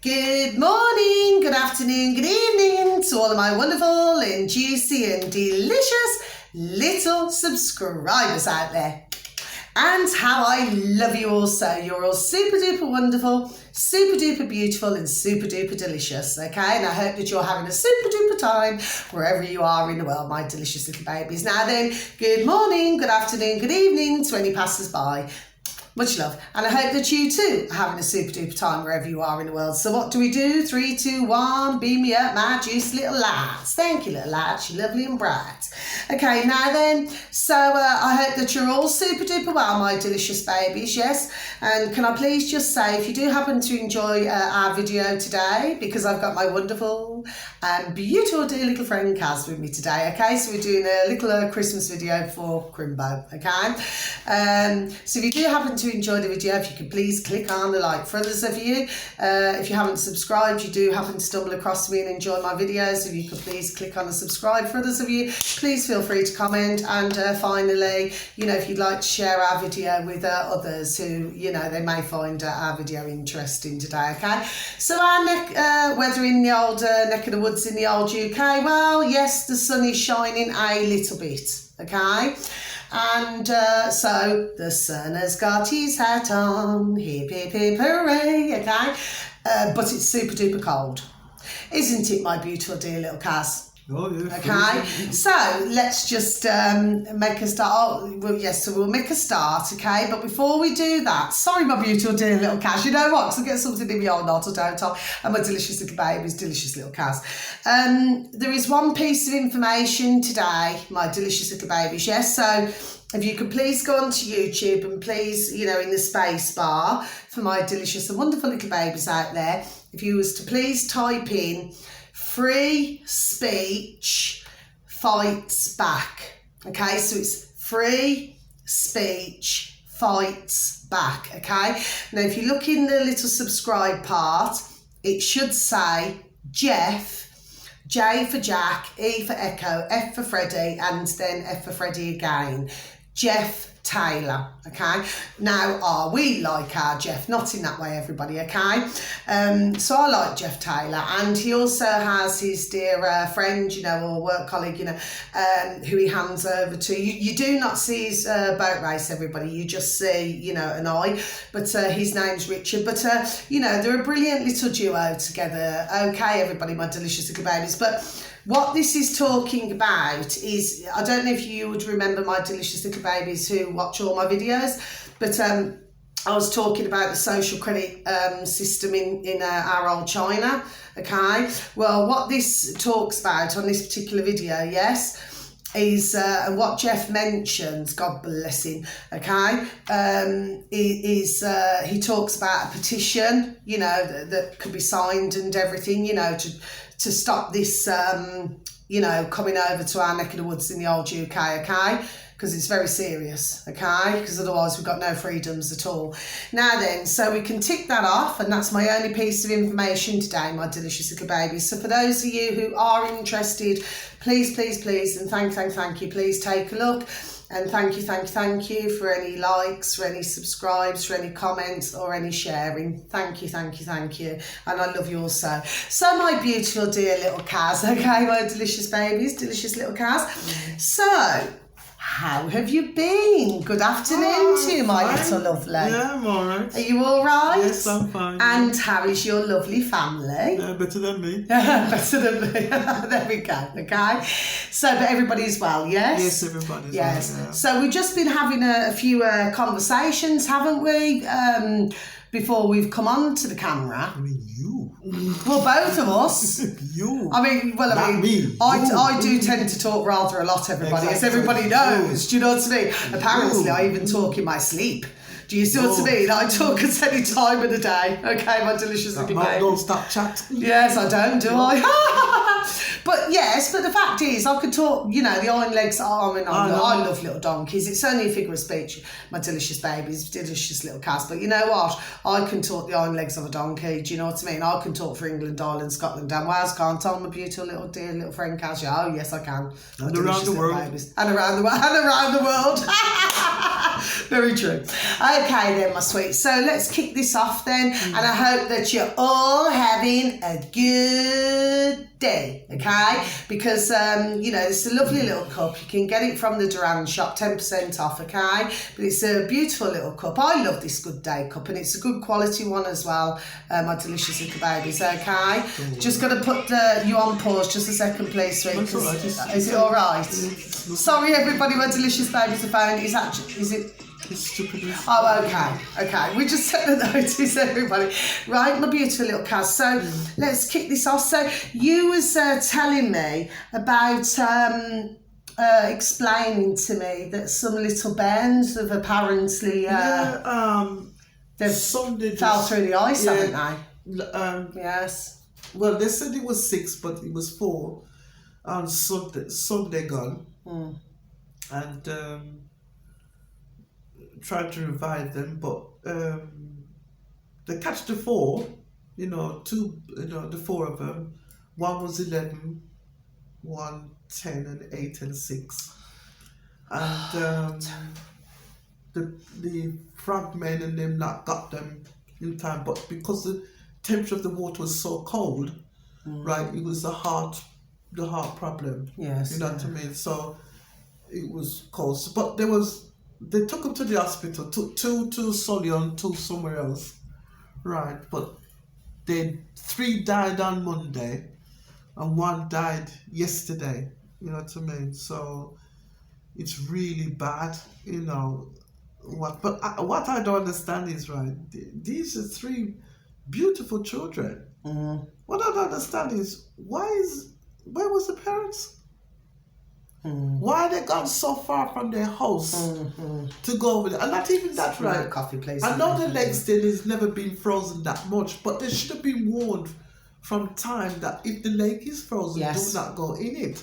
Good morning, good afternoon, good evening to all of my wonderful and juicy and delicious little subscribers out there. And how I love you all so. You're all super duper wonderful, super duper beautiful and super duper delicious, okay? And I hope that you're having a super duper time wherever you are in the world, my delicious little babies. Now then, good morning, good afternoon, good evening to any passers-by. Much love. And I hope that you too are having a super duper time wherever you are in the world. So what do we do? 3, 2, 1, beam me up, my juicy little lights. Thank you, little lights. You're lovely and bright. Okay, now then, so I hope that you're all super duper well, my delicious babies, yes? And can I please just say, if you do happen to enjoy our video today, because I've got my wonderful and beautiful dear little friend Kaz with me today, okay? So we're doing a little Christmas video for Crimbo, okay? So if you do happen to enjoy the video, if you could please click on the like. For others of you, if you haven't subscribed, you do happen to stumble across me and enjoy my videos, if you could please click on the subscribe. For others of you, please feel free to comment. And finally, you know, if you'd like to share our video with others who, you know, they may find our video interesting today, okay? So our weather in the old neck of the woods in the old UK, well, yes, the sun is shining a little bit, okay? And so the sun has got his hat on, hip hip hip hooray, okay? But it's super duper cold, isn't it, my beautiful dear little Kaz? Oh, yeah. Okay, so let's just make a start. Oh, well, yes, so we'll make a start, okay? But before we do that, sorry, my beautiful dear little Kaz, you know what? Because I get something in my old noddle, don't I? And my delicious little babies, delicious little Kaz. There is one piece of information today, my delicious little babies, yes? So if you could please go onto YouTube and please, you know, in the space bar for my delicious and wonderful little babies out there, if you was to please type in free speech fights back, okay? So it's free speech fights back, okay? Now, if you look in the little subscribe part, it should say Jeff, J for Jack, E for Echo, F for Freddy, and then F for Freddy again. Jeff Taylor, okay? Now, we like our Jeff, not in that way, everybody, okay? So I like Jeff Taylor, and he also has his dear friend, you know, or work colleague, you know, who he hands over to. You do not see his boat race, everybody. You just see, you know, an eye, but his name's Richard. But, you know, they're a brilliant little duo together, okay, everybody, my delicious little babies. But what this is talking about is, I don't know if you would remember, my delicious little babies who watch all my videos, but I was talking about the social credit system in our old China, okay? Well, what this talks about on this particular video, yes, is, and what Jeff mentions, God bless him, okay, he talks about a petition, you know, that could be signed and everything, you know, to stop this, you know, coming over to our neck of the woods in the old UK, okay? Because it's very serious, okay? Because otherwise we've got no freedoms at all. Now then, so we can tick that off, and that's my only piece of information today, my delicious little babies. So for those of you who are interested, please, please, please, and thank you, please take a look. And thank you for any likes, for any subscribes, for any comments or any sharing. Thank you. And I love you all so. So my beautiful dear little Kaz, okay, my delicious babies, delicious little Kaz. So, how have you been? Good afternoon to you, my little lovely. Yeah, I'm all right. Are you all right? Yes, I'm fine. And how is your lovely family? Yeah, better than me. Better than me. There we go, okay? So, but everybody's well, yes? Yes, everybody's yes. well, yeah. So we've just been having a few conversations, haven't we? Before we've come on to the camera. I mean, you. Well, both of us. You. I mean, well, Not me. I do tend to talk rather a lot, everybody, Exactly. as everybody knows. Do you know what I mean? Apparently, I even talk in my sleep. Do you see what I mean? I talk at any time of the day. Okay, my delicious little baby. Don't stop chat. Yes, I don't, do I? But yes, but the fact is, I could talk, you know, the hind legs. I love little donkeys. It's only a figure of speech, my delicious babies, delicious little cats. But you know what? I can talk the hind legs of a donkey. Do you know what I mean? I can talk for England, Ireland, Scotland, and Wales, can't I? My beautiful little dear little friend Cash. Oh yes, I can. And around the world. Babies. And around the world. Very true. Okay then, my sweet. So let's kick this off then, and I hope that you're all having a good day, okay? Because it's a lovely little cup. You can get it from the Duran shop, 10% off, okay? But it's a beautiful little cup. I love this Good Day cup, and it's a good quality one as well. My delicious little babies, okay? Just got to put you on pause just a second, please, sweet. That's all right. Is it all right? Sorry, everybody, my delicious babies are phone. Is it? It's stupid. Oh, okay. We just set the notice, everybody. Right, my beautiful little Kaz. So let's kick this off. So you was telling me about explaining to me that some little bands have apparently they've fell through the ice, haven't they? Yes. Well, they said it was 6, but it was 4 on Sunday gone, and tried to revive them, but they catch the 4. The 4 of them. One was 11, 1, 10, and 8 and 6, and the frogmen and them not got them in time, but because the temperature of the water was so cold, right, it was the heart problem. Yes. You know what I mean? So it was cold. But they took them to the hospital, two to Solion, 2 somewhere else, right? But 3 died on Monday, and 1 died yesterday. You know what I mean? So it's really bad. But what I don't understand is, right, these are 3 beautiful children. What I don't understand is where was the parents? Why they gone so far from their house to go over there? And not even that, right? Coffee place. I know the lake still has never been frozen that much, but they should have been warned from time that if the lake is frozen, do not go in it.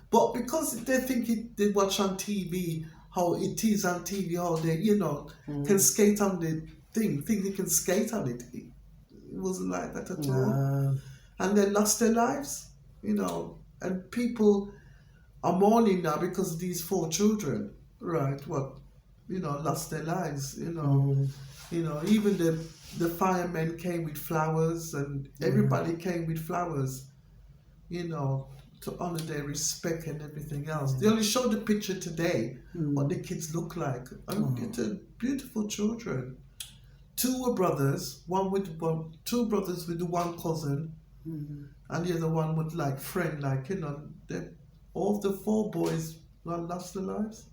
But because they think they watch on TV how it is on TV, how they can skate on the think they can skate on it. It wasn't like that at all. And they lost their lives, and people are mourning now because of these 4 children, right? Lost their lives, even the firemen came with flowers, and everybody came with flowers, to honor their respect and everything else. They only showed the picture today, what the kids look like. They're beautiful children. 2 were brothers, 2 brothers with the 1 cousin, and the other one with friend, all the 4 boys lost their lives.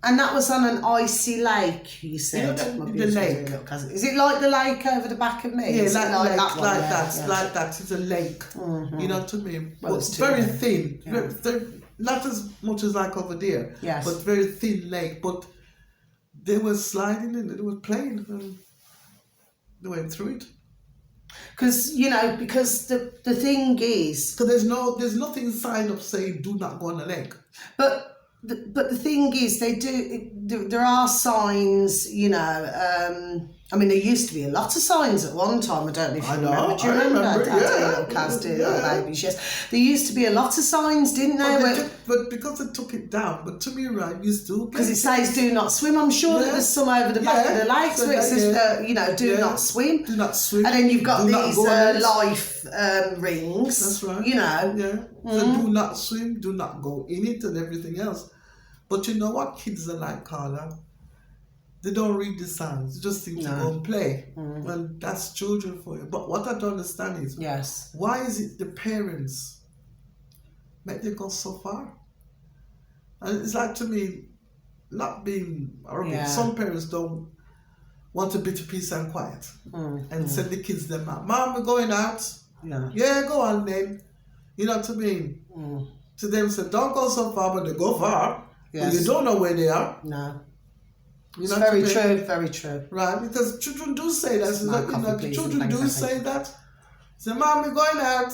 And that was on an icy lake, you said? The lake. Is it like the lake over the back of me? Yeah, like that. It's a lake. You know what I mean? Well, it's very thin. Not as much as like over there. Yes. But very thin lake. But they were sliding in, they were playing, and they went through it. Because the thing is, because there's nothing signed up saying do not go on the lake. But the thing is, there are signs. There used to be a lot of signs at one time. I don't know if you remember. Do you remember? Babies, yes. There used to be a lot of signs, didn't there? But because they took it down, but to me, right, you still because it says do not swim. I'm sure that there's some over the back of the lake, so it says do not swim. Do not swim. And then you've got these life rings. That's right. So do not swim, do not go in it, and everything else. But you know what kids are like, Carla? They don't read the signs. They just think to go and play. And that's children for you. But what I don't understand is, why is it the parents make them go so far? And it's like, to me, not being arrogant. Some parents don't want a bit of peace and quiet and send the kids them out. Mom, we're going out. Yeah, go on then. You know what I mean? To them, say, don't go so far, but they go far. Yes. You don't know where they are. No. It's very true, very true. Right, because children do say that. The children do say that. Say, Mom, we're going out.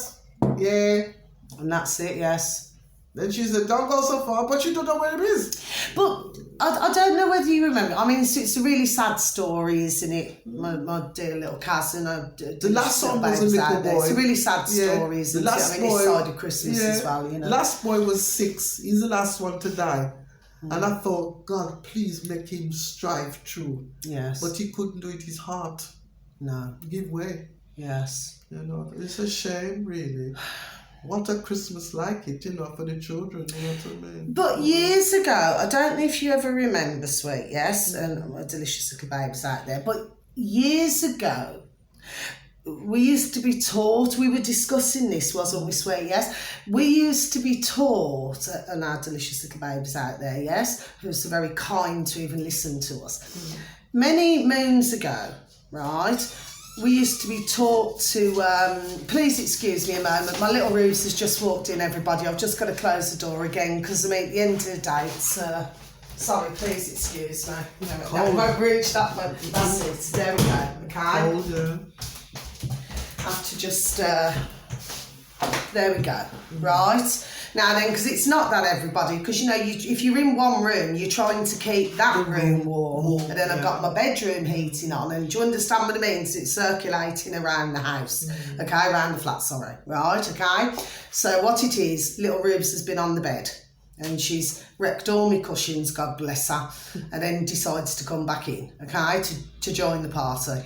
Yeah. And that's it, yes. Then she said, don't go so far, but you don't know where it is. But I don't know whether you remember. I mean, it's a really sad story, isn't it? My dear little cousin. The last one was a little boy. It's a really sad story, isn't it? Last boy, this side of Christmas as well, The last boy was 6. He's the last one to die. And I thought, God, please make him strive through. Yes. But he couldn't do it. His heart give way. Yes. You know, it's a shame, really. What a Christmas like it, for the children, you know what I mean? But years ago, I don't know if you ever remember, sweet, yes, and my delicious little babies out there, but years ago, we used to be taught, we were discussing this, wasn't we, sweet, yes? We used to be taught, and our delicious little babies out there, yes, who was very kind to even listen to us. Many moons ago, right, we used to be taught to, please excuse me a moment, my little Ruse has just walked in, everybody. I've just got to close the door again because, I mean, at the end of the day, it's, sorry, please excuse me. No, we won't reach that one. That's it. There we go, okay? Cold, yeah. Have to just, there we go, right? Now then, because it's not that everybody, because if you're in one room, you're trying to keep that room warm, and then I've got my bedroom heating on, and do you understand what it means? It's circulating around the house, okay, around the flat, sorry, right, okay? So what it is, little Rubes has been on the bed, and she's wrecked all my cushions, God bless her, and then decides to come back in, okay, to join the party.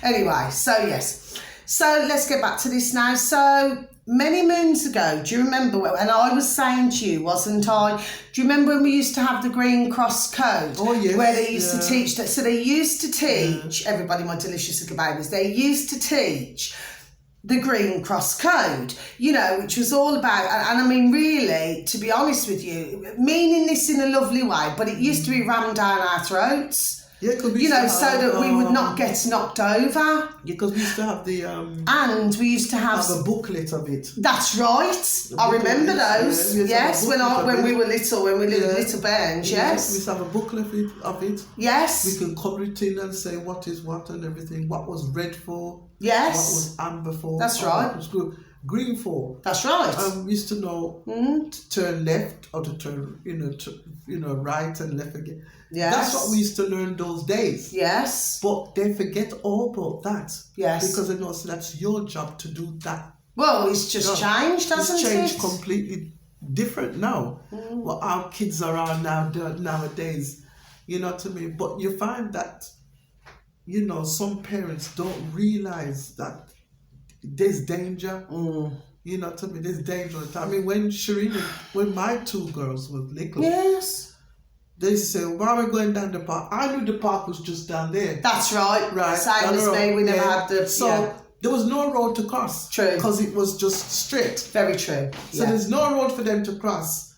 Anyway, so yes. So let's get back to this now. So many moons ago, do you remember, and I was saying to you, wasn't I, do you remember when we used to have the Green Cross Code? Oh, yes. Where they used to teach that. So they used to teach, everybody, my delicious little babies, they used to teach the Green Cross Code, which was all about, and I mean, really, to be honest with you, meaning this in a lovely way, but it used to be rammed down our throats. Yeah, we so that we would not get knocked over. Because we used to have the... and we used to have a booklet of it. That's right. I remember those. Yes, when we were little, little bairns, yes. We used to have a booklet of it. Yes. We can colour it in and say what is what and everything. What was red for. Yes. What was amber for. That's right. What was green for. That's right. We used to know to turn left or to turn, right and left again. Yes. That's what we used to learn those days. Yes. But they forget all about that. Yes. Because they know that's your job to do that. Well, it's just changed, hasn't it? It's changed completely different now. What our kids are on nowadays. You know what I mean? But you find that, some parents don't realise that there's danger. You know what I mean? There's danger. I mean, when my two girls were little, yes, they used to say, why are we going down the park? I knew the park was just down there. That's right. Right. Same as me, we never had the... So there was no road to cross. True. Because it was just straight. Very true. So there's no road for them to cross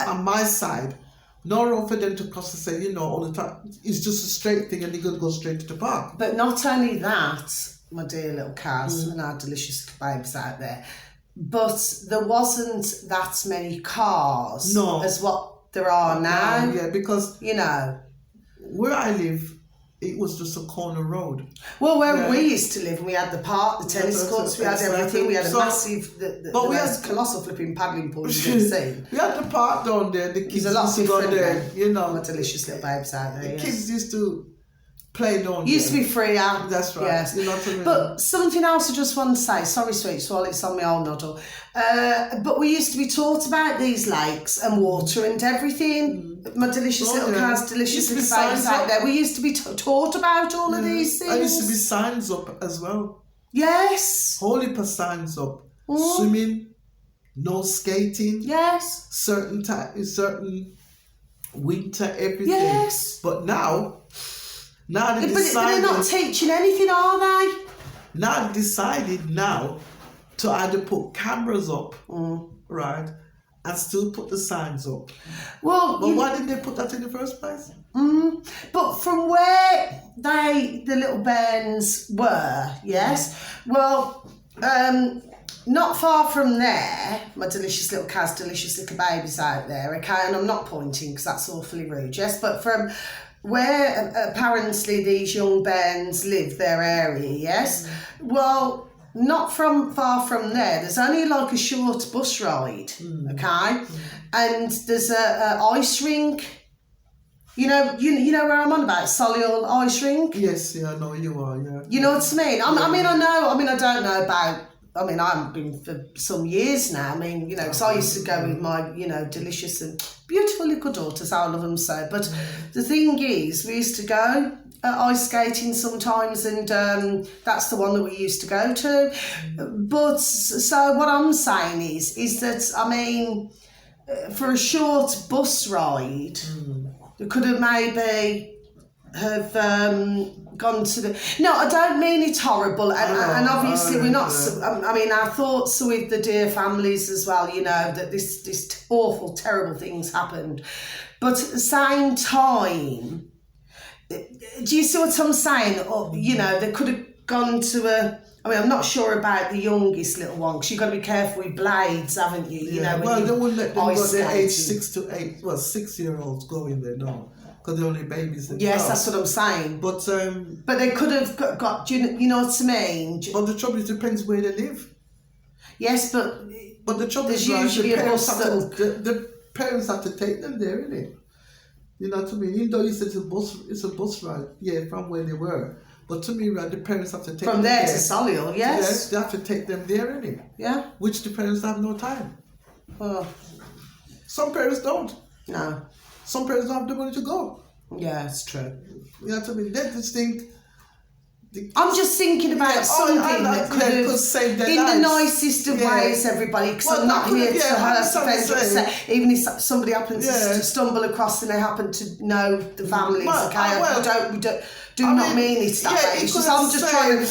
on my side. No road for them to cross and say, all the time. It's just a straight thing and they're going to go straight to the park. But not only that, my dear little Kaz and our delicious babes out there, but there wasn't that many cars as what there are now. Yeah, because where I live, it was just a corner road. Well, where we used to live, we had the park, the tennis courts, we had everything. We had a massive, we had colossal flipping paddling pool you've ever seen. We had the park down there. The kids a lot used to go there. My delicious little babes out there. The kids used to play down Used to be freer. That's right. Yes. You know what I mean? But something else I just want to say, sorry sweets, while it's on my old noddle, but we used to be taught about these lakes and water and everything. My delicious little cars, delicious little babes out there. We used to be taught about all of these things. There used to be signs up as well. Yes. Whole heap of signs up. Swimming, no skating. Yes. Certain winter, everything. Yes. But now they decided... But they're not teaching anything, are they? Now they decided now to either put cameras up, right, and still put the signs up. Well, but why didn't they put that in the first place? But from where the little bairns were, yes, well, not far from there, my delicious little Kaz, delicious little babies out there, okay, and I'm not pointing because that's awfully rude, yes, but from where apparently these young bairns live, their area, yes, well, not far from there, there's only like a short bus ride, okay, and there's a ice rink. You know where I'm on about, Solihull ice rink? Yes, yeah, I know you are, yeah. You know what I mean? I don't know about I mean, I haven't been for some years now. I mean, you know, because I used to go with my, you know, delicious and beautiful little daughters. I love them so. But the thing is, we used to go ice skating sometimes, and that's the one that we used to go to. But so what I'm saying is that, I mean, for a short bus ride, they could have maybe have gone to the... No, I don't mean it's horrible, and obviously we're not... I mean, our thoughts are with the dear families as well, you know, that this awful, terrible things happened. But at the same time, do you see what I'm saying? Or, you know, they could have gone to a... I mean, I'm not sure about the youngest little one, because you've got to be careful with blades, haven't you? You know, well, they wouldn't let them go their age skating. 6 to 8, well, 6-year-olds go in there, no. Because they're only babies themselves. Yes, that's what I'm saying. But they could have got you know what I mean? But the trouble is, it depends where they live. Yes, but the trouble there's is, right, usually a bus the parents have to take them there, innit? You know what I mean? Even though you said it's a bus ride, yeah, from where they were. But to me, right, the parents have to take from them there there. to Solihull, yes. They have to take them there, innit? Yeah. Which the parents have no time. Oh. Some parents don't. No. Some parents don't have the money to go. Yeah, it's true. You know what I mean? They just think... I'm just thinking about something that could have saved their in lives. The nicest of ways, everybody, because I'm not here to hurt offend. Even if somebody happens to stumble across and they happen to know the families, we do not mean it's that way. It's just, I'm just trying to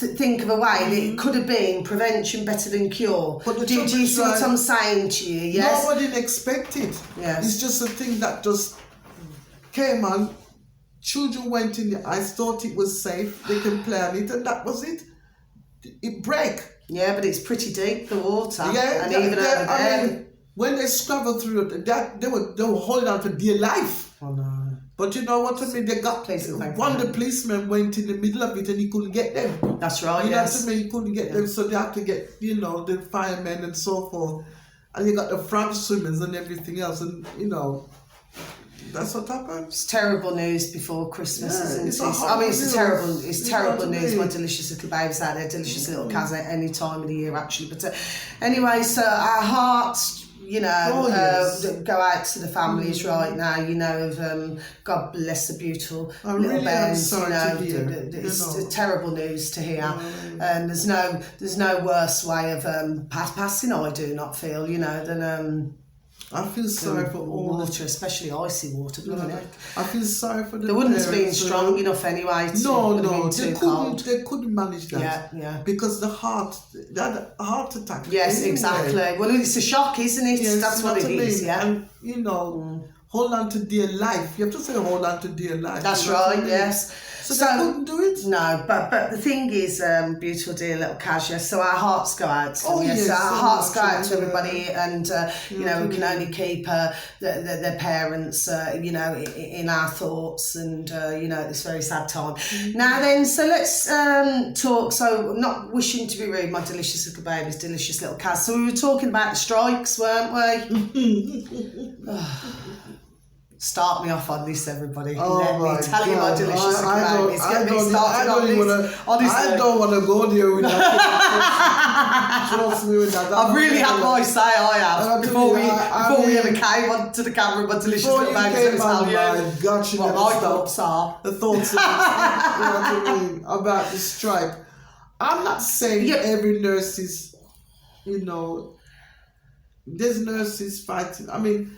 think of a way that it could have been prevention better than cure. But do you see what I'm saying to you? Yes. Nobody expected. Yes. It's just a thing that just came on. Children went in the ice, thought it was safe, they can play on it, and that was it. It break. Yeah, but it's pretty deep, the water. Yeah, and even over there. I mean, when they scrambled through it, they were holding on for dear life. Oh no. But you know what I mean? They got one of the policemen went in the middle of it and he couldn't get them. That's right. You know what I mean? He couldn't get them, so they had to get, you know, the firemen and so forth. And you got the front swimmers and everything else, and you know. That's what happened. It's terrible news before Christmas, isn't it? I mean, it's terrible news. My delicious little babes out there, delicious little Kaz at any time of the year, actually. But anyway, so our hearts, you know, go out to the families right now. You know, God bless the beautiful little babes. You know, it's terrible news to hear, and there's no worse way of passing. I do not feel, you know, than. I feel sorry for all water, especially icy water. I feel sorry for the They wouldn't parents, have been strong enough anyway. They couldn't manage that. Yeah. Because they had a heart attack. Yes, anyway. Exactly. Well, it's a shock, isn't it? Yes, that's what it is. Yeah. And you know, hold on to dear life. You have to say hold on to dear life. That's right. Yes. So they couldn't do it? No, but the thing is, beautiful dear little Kasia, so our hearts go out to them, yes, so our so hearts go much, out to everybody, and you know, we can only keep their parents, you know, in our thoughts, and you know, at this very sad time. Now then, so let's talk, so I'm not wishing to be rude, my delicious little babies, delicious little Kaz, so we were talking about the strikes, weren't we? Start me off on this, everybody. Let me tell you my delicious babies. I don't want to go there with that. Trust me with that. I've really had my say, I have. Before we ever came onto the camera, my delicious little babies, let me tell you what my thoughts are. The thoughts are, you know what I mean, about the strike. I'm not saying every nurse is, you know, there's nurses fighting. I mean,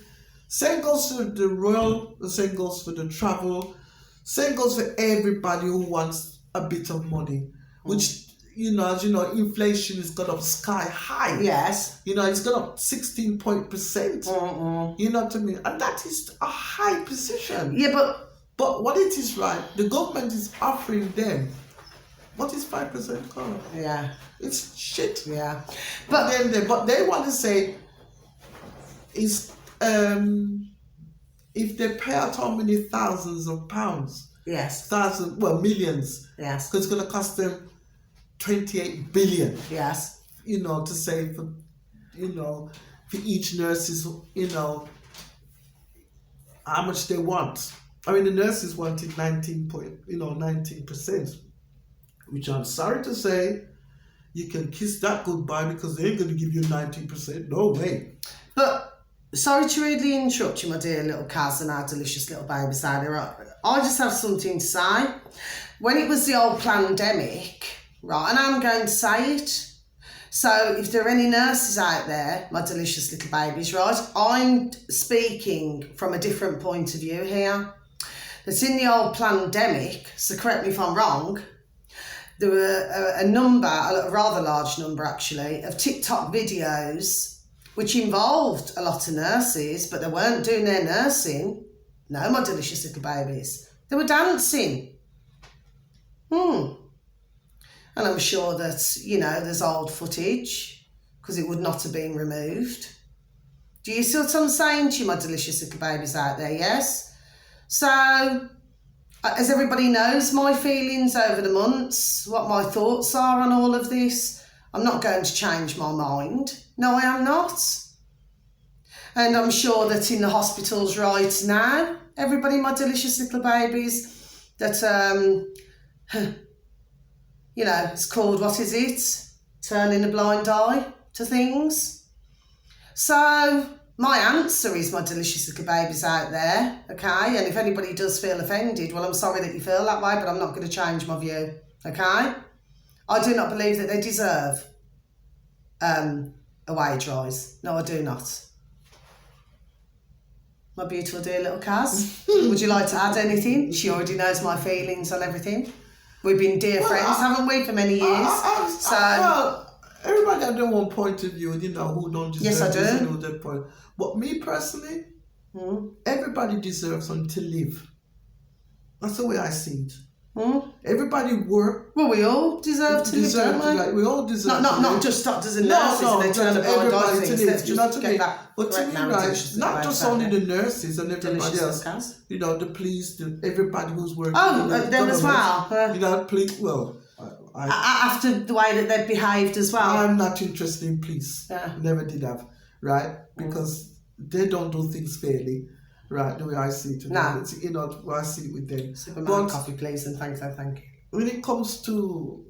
same goes for the royal, the same goes for the travel, same goes for everybody who wants a bit of money, which, you know, as you know, inflation has gone up sky high. Yes. You know, it's gone up 16%. You know what I mean? And that is a high position. Yeah, but what it is, right, the government is offering them, what is 5% color? Yeah. It's shit. Yeah. But they want to say, if they pay out how many thousands of pounds, millions, yes, because it's going to cost them 28 billion, yes, you know, to say for, you know, for each nurses, you know, how much they want. I mean, the nurses wanted 19%, which I'm sorry to say you can kiss that goodbye because they ain't going to give you 90%. No way. But sorry to really interrupt you, my dear little Kaz and our delicious little babies out there. I just have something to say. When it was the old pandemic, right, and I'm going to say it, so if there are any nurses out there, my delicious little babies, right, I'm speaking from a different point of view here. That's in the old pandemic, so correct me if I'm wrong, there were a rather large number actually, of TikTok videos which involved a lot of nurses, but they weren't doing their nursing. No, my delicious little babies. They were dancing. And I'm sure that, there's old footage because it would not have been removed. Do you see what I'm saying to you, my delicious little babies out there, yes? So, as everybody knows, my feelings over the months, what my thoughts are on all of this, I'm not going to change my mind. No, I am not. And I'm sure that in the hospitals right now, everybody, my delicious little babies, that, it's called, what is it? Turning a blind eye to things. So, my answer is, my delicious little babies out there, okay? And if anybody does feel offended, well, I'm sorry that you feel that way, but I'm not going to change my view, okay? I do not believe that they deserve a wage rise. No, I do not. My beautiful dear little Kaz, would you like to add anything? She already knows my feelings on everything. We've been dear friends, haven't we, for many years? Well, everybody got their own point of view, who don't deserve yes, I do. this and that point. But me personally, everybody deserves to live. That's the way I see it. Everybody work. Well, we all deserve to live, don't we? Like, we all deserve to live. Not just doctors and nurses, and they turn a blind eye to things. Let's just get that. But to me, right, not just only the nurses and everybody else, the police, everybody who's working. Oh, them as well. Police, well, after the way that they've behaved as well. I'm not interested in police. Yeah. Never did have, right? Because they don't do things fairly, right? The way I see it. No. What I see it with them. Superman coffee, please, and thank you. When it comes to,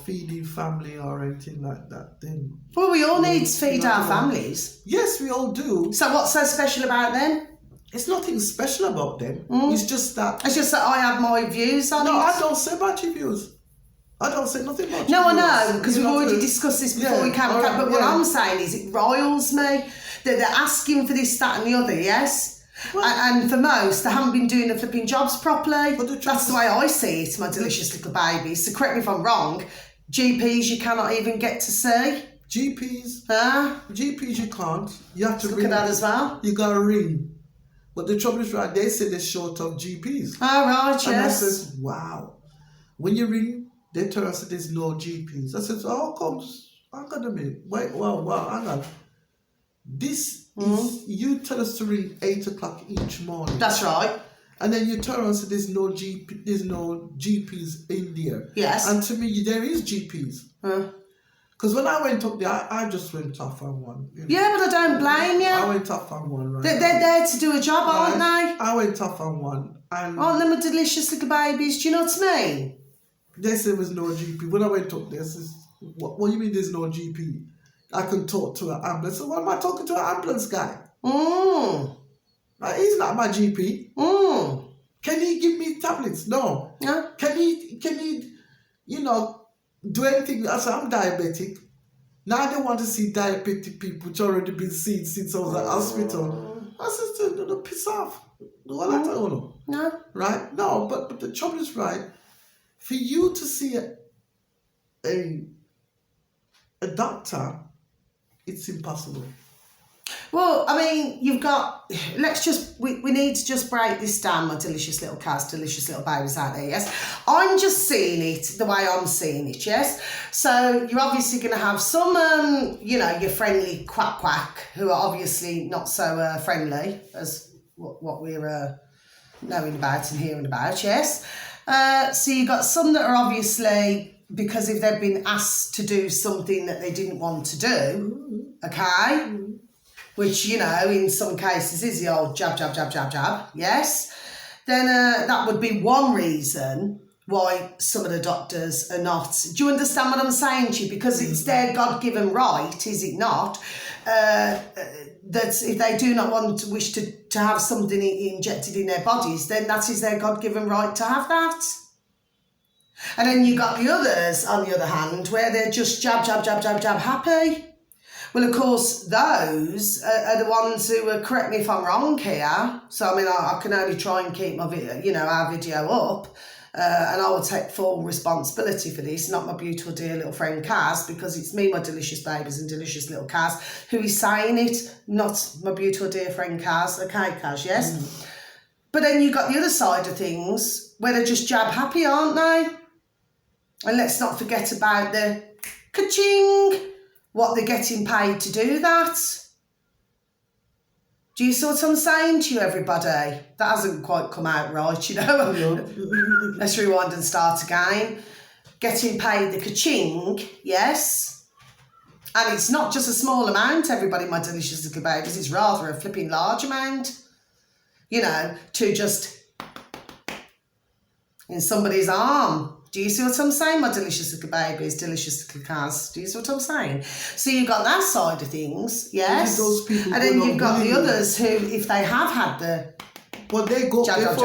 feeding family or anything like that, then... Well, we all need to feed our families. Yes, we all do. So what's so special about them? It's nothing special about them. It's just that... It's just that I have my views on it. No, I don't say about your views. I don't say nothing about your views. No, I know, because we've already discussed this before we came. But what I'm saying is it riles me that they're asking for this, that and the other, yes? Well, and for most, they haven't been doing the flipping jobs properly. That's the way I see it, my delicious little babies. So correct me if I'm wrong, GPs you cannot even get to see. GPs? GPs you can't. You have to look at that as well. You got to ring. But the trouble is, right, they say they're short of GPs. Oh, right, yes. And I says, wow. When you ring, they tell us that there's no GPs. I said, how comes? Hang on a minute. Wait, wow, hang on. This is, you tell us to ring 8 o'clock each morning. That's right. And then you tell us that there's no GPs in there. Yes. And to me, there is GPs. Because when I went up there, I just went off on one. Yeah, but I don't blame you. I went off on one, right? They're there to do a job, aren't they? I went off on one. And aren't them a delicious little babies? Do you know what I mean? They said there was no GP. When I went up there, says, what do you mean there's no GP? I can talk to an ambulance. So what am I talking to an ambulance guy? He's not my GP. Can he give me tablets? No. Yeah. Can he, do anything? I said, I'm diabetic. Now they want to see diabetic people which already been seen since I was at hospital. I said, no, piss off. No. Right? No, but the trouble is, right, for you to see a doctor, it's impossible. Well, I mean, we need to just break this down, my delicious little Kaz, delicious little babies out there, yes? I'm just seeing it the way I'm seeing it, yes? So you're obviously going to have some, your friendly quack, who are obviously not so friendly as what we're knowing about and hearing about, yes? So you've got some that are obviously, because if they've been asked to do something that they didn't want to do, okay? Which, in some cases is the old jab, yes? Then that would be one reason why some of the doctors are not. Do you understand what I'm saying to you? Because it's their God-given right, is it not? That if they do not wish to have something injected in their bodies, then that is their God-given right to have that. And then you got the others, on the other hand, where they're just jab, jab, jab, jab, jab, happy. Well, of course, those are the ones who are, correct me if I'm wrong here, so I mean, I can only try and keep my video, our video up, and I will take full responsibility for this, not my beautiful dear little friend Kaz, because it's me, my delicious babies and delicious little Kaz, who is saying it, not my beautiful dear friend Kaz. Okay, Kaz, yes? But then you've got the other side of things, where they're just jab happy, aren't they? And let's not forget about the ka-ching, what they're getting paid to do that. Do you see what I'm saying to you, everybody? That hasn't quite come out right, Let's rewind and start again. Getting paid the ka-ching, yes. And it's not just a small amount, everybody, my delicious little babies. It's rather a flipping large amount. To just in somebody's arm. Do you see what I'm saying, my delicious little babies, delicious little Kaz? Do you see what I'm saying? So you've got that side of things, yes. Those people and then you've got the others who, if they have had the they go jab,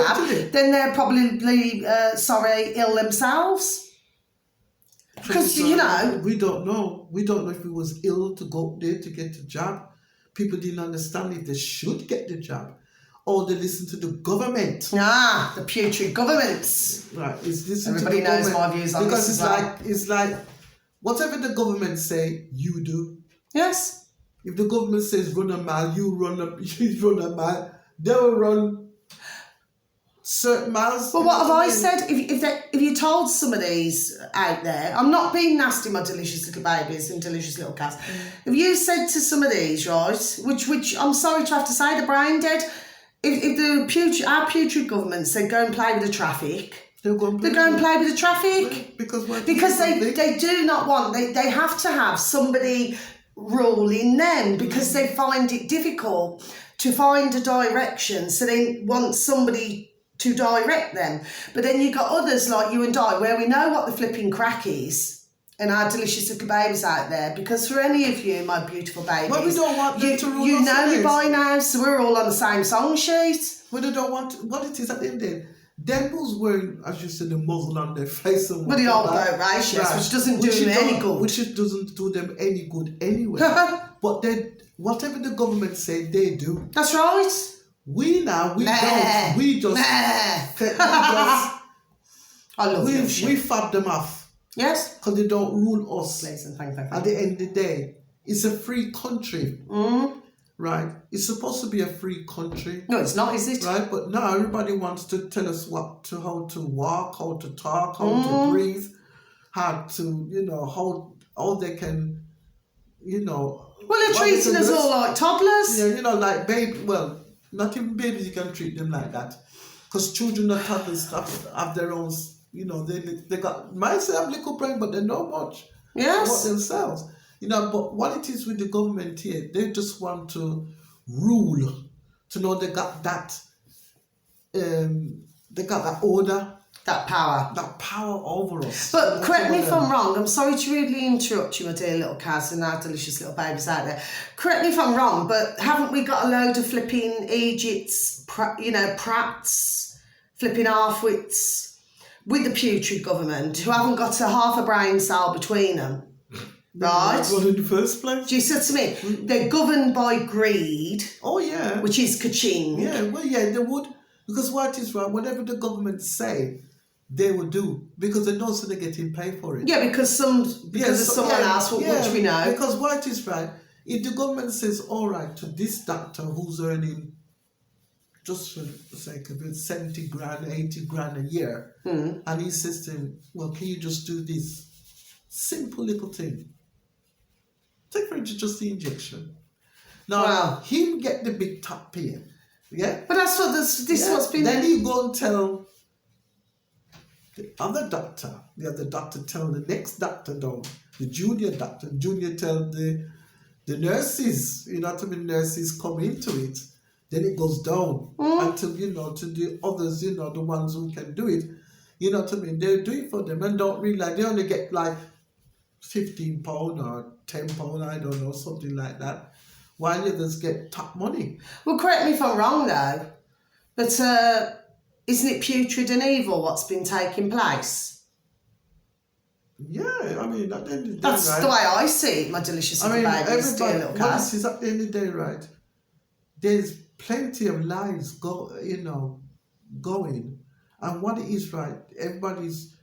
then they're probably, ill themselves. Because, we don't know. We don't know if it was ill to go up there to get the jab. People didn't understand if they should get the jab. Or they listen to the government. The putrid governments. Right. Everybody knows my views on this. Because it's like whatever the government say, you do. Yes. If the government says run a mile, you run a mile. They will run certain miles. Well, what have I said? If you told some of these out there, I'm not being nasty, my delicious little babies and delicious little cats. If you said to some of these, right, which I'm sorry to have to say, the brain dead. If our putrid government said go and play with the traffic, they'll go and play with the traffic. Because they do not want, they have to have somebody ruling them because they find it difficult to find a direction, so they want somebody to direct them. But then you've got others like you and I, where we know what the flipping crack is, and our delicious little babies out there, because for any of you, my beautiful babies, well, we don't want them to rule you us know me against. by now, so we're all on the same song sheet. Well, they don't want what it is at the end of the day. Them who's wearing, as you said, the muzzle on their face and but the old outrageous, which doesn't do them any good. Which doesn't do them any good anyway. But then, whatever the government say, they do. That's right. We don't. We just I love we fab them off. Yes. Because they don't rule us. Please and thank you. At the end of the day, it's a free country. Right? It's supposed to be a free country. No, it's not, is it? Right? But now everybody wants to tell us how to walk, how to talk, how to breathe, how to, how they can, Well, they're treating us all like toddlers. Yeah, like baby. Well, not even babies, you can treat them like that. Because children and toddlers have their own, they might say have little brain, but they know much about themselves. But what it is with the government here, they just want to rule, to know they got that order, that power over us. But correct me if I'm wrong. I'm sorry to really interrupt you, my dear little Kaz and our delicious little babies out there. Correct me if I'm wrong, but haven't we got a load of flipping Egypts, Pratts, flipping half-wits with the putrid government who haven't got half a brain cell between them? Right? What in the first place? Do you see what I mean? They're governed by greed. Oh, yeah. Which is ka-ching. Yeah, well, yeah, they would. Because what is right, whatever the government say, they will do. Because they know so they're getting paid for it. Yeah, because of someone else, which we know. Because what is right, if the government says, all right, to this doctor who's earning, just for the sake of it, 70 grand, 80 grand a year, and he says to him, well, can you just do this simple little thing? Take for instance just the injection. Now, him get the big top pay. Yeah? But that's what this what's been... Then you go and tell the other doctor tell the next doctor down, the junior doctor, tell the nurses, nurses come into it. Then it goes down until, to the others, the ones who can do it. You know what I mean? They do it for them and don't realize they only get like £15 or £10, I don't know, something like that, while others get top money. Well, correct me if I'm wrong though, but isn't it putrid and evil what's been taking place? Yeah, I mean, at the end of the day, That's right? the way I see it, my delicious little babies, dear little what Kaz. it is at the end of the day, right? There's plenty of lives going, and what it is, right? Everybody's,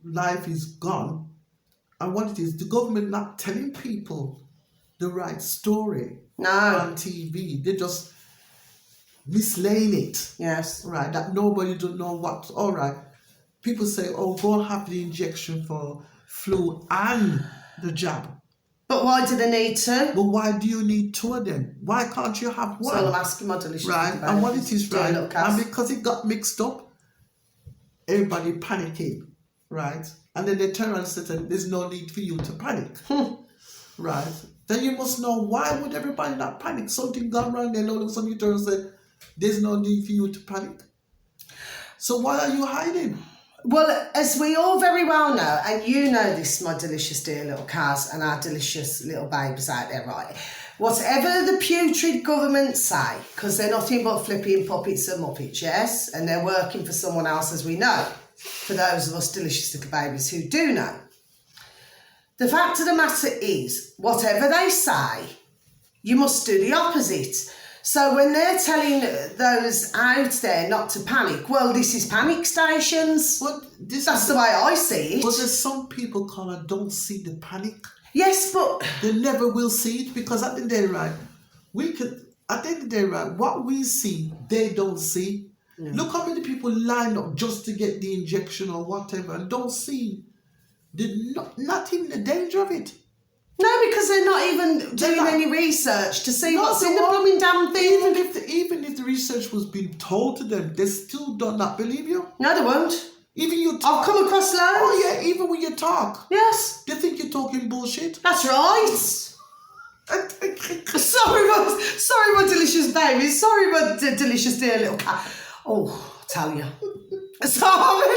life is gone, and what it is, the government not telling people the right story on TV. They just mislaying it. Yes. Right, that nobody don't know what. All right, people say, "Oh, go and have the injection for flu and the jab." But why do they need to? But why do you need two of them? Why can't you have one? So I'm asking my delicious right, little and what babies, it is, dear right, little Kaz. and because it got mixed up, everybody panicking, right, and then they turn around and say, "There's no need for you to panic." Right, then you must know, why would everybody not panic? Something gone wrong, then all of a sudden you turn and say, "There's no need for you to panic." So why are you hiding? Well, as we all very well know, and you know this, my delicious dear little Kaz and our delicious little babies out there, right? Whatever the putrid government say, because they're nothing but flipping puppets and muppets, yes? And they're working for someone else, as we know, for those of us delicious little babies who do know. The fact of the matter is, whatever they say, you must do the opposite. So when they're telling those out there not to panic, well, this is panic stations. Well, That's the way I see it. But there's some people, Carla, don't see the panic. Yes, but They never will see it, because at the end of the day, right, what we see, they don't see. Yeah. Look how many people line up just to get the injection or whatever and don't see not even the danger of it. No, because they're not even doing any research to see what's in the blooming damn thing. Even if the research was being told to them, they still do not believe you. No, they won't. Even you talk. I've come across loads. Oh yeah, even when you talk. Yes. They think you're talking bullshit. That's right. Sorry, my delicious baby. Sorry, my delicious dear little cat. Oh, I tell you. So I'm never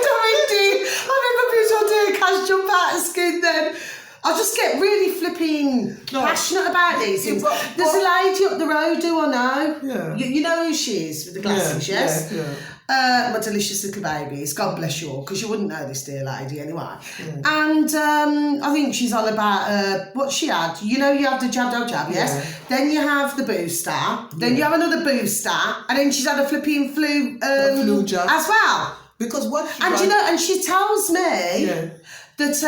been your dear cat jump out of skin then. I just get really flipping passionate about these things. There's a lady up the road who I know. Yeah. You know who she is with the glasses, yes? Yeah. My delicious little babies. God bless you all, because you wouldn't know this dear lady anyway. Yeah. And I think she's on about what she had. You know, you have the jab, yes? Yeah. Then you have the booster. Then you have another booster. And then she's had a flipping flu jab as well. Because what? And she tells me that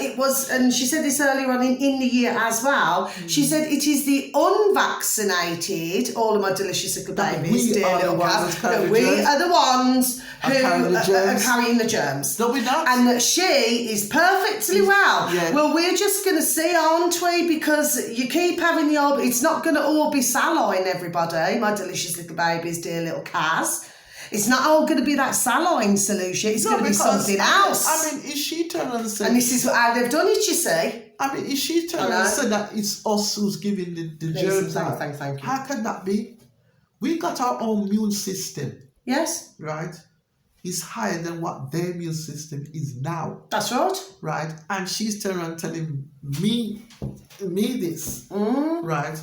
it was, and she said this earlier on in the year as well, she said it is the unvaccinated, all of my delicious little babies, dear little cats, that we are the ones who are carrying the germs. No, we're not. And that she is perfectly well. Yeah. Well, we're just going to see, aren't we? Because you keep having the old, it's not going to all be saline, everybody, my delicious little babies, dear little Kaz. It's not all going to be that saline solution. It's going to be something else. I mean, is she turning and saying... And this is how they've done it, you see. I mean, is she turning and saying that it's us who's giving the germs out? Thank you. How can that be? We got our own immune system. Yes. Right? It's higher than what their immune system is now. That's right. Right? And she's turning around telling me this. Right?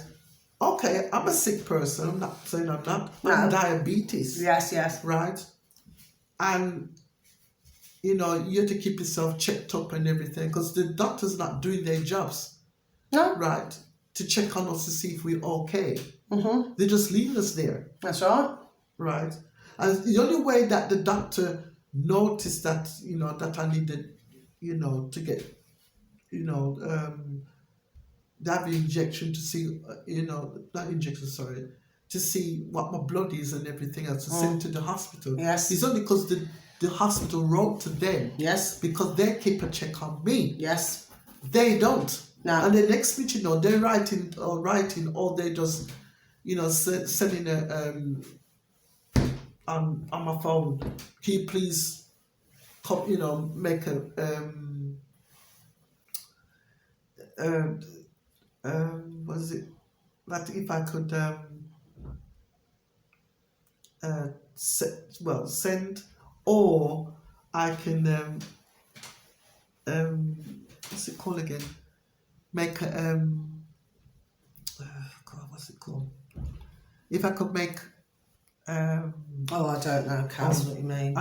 Okay, I'm a sick person. I'm not saying I'm not. I'm diabetes. Yes. Right? And, you have to keep yourself checked up and everything, because the doctor's not doing their jobs. No. Right? To check on us to see if we're okay. Mm-hmm. They're just leaving us there. That's right. Right? And the only way that the doctor noticed that, that I needed, to get, that injection to see, to see what my blood is and everything else, to send to the hospital. Yes. It's only because the hospital wrote to them. Yes. Because they keep a check on me. Yes. They don't. No. And the next minute, they're writing, or they just, sending on my phone, can you please, make a, what is it? That if I could send, or I can what's it called again? Make a God, what's it called? If I could make I don't know, Kaz, what you mean.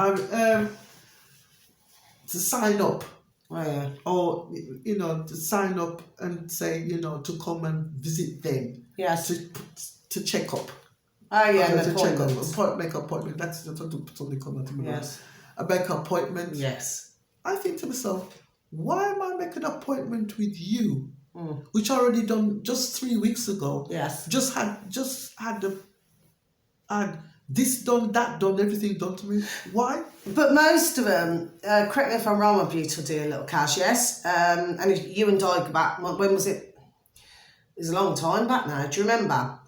To sign up. Oh yeah. Or to sign up and say to come and visit them. Yes. To check up. Oh yeah, to check up. Make an appointment. That's something come to me. Yes. I make an appointment. Yes. I think to myself, why am I making an appointment with you, which I already done just 3 weeks ago? Yes. Just had this done, that done, everything done to me. Why? But most of them, correct me if I'm wrong, my beautiful dear little Cash, yes? And you and I go back, when was it? It was a long time back now, do you remember?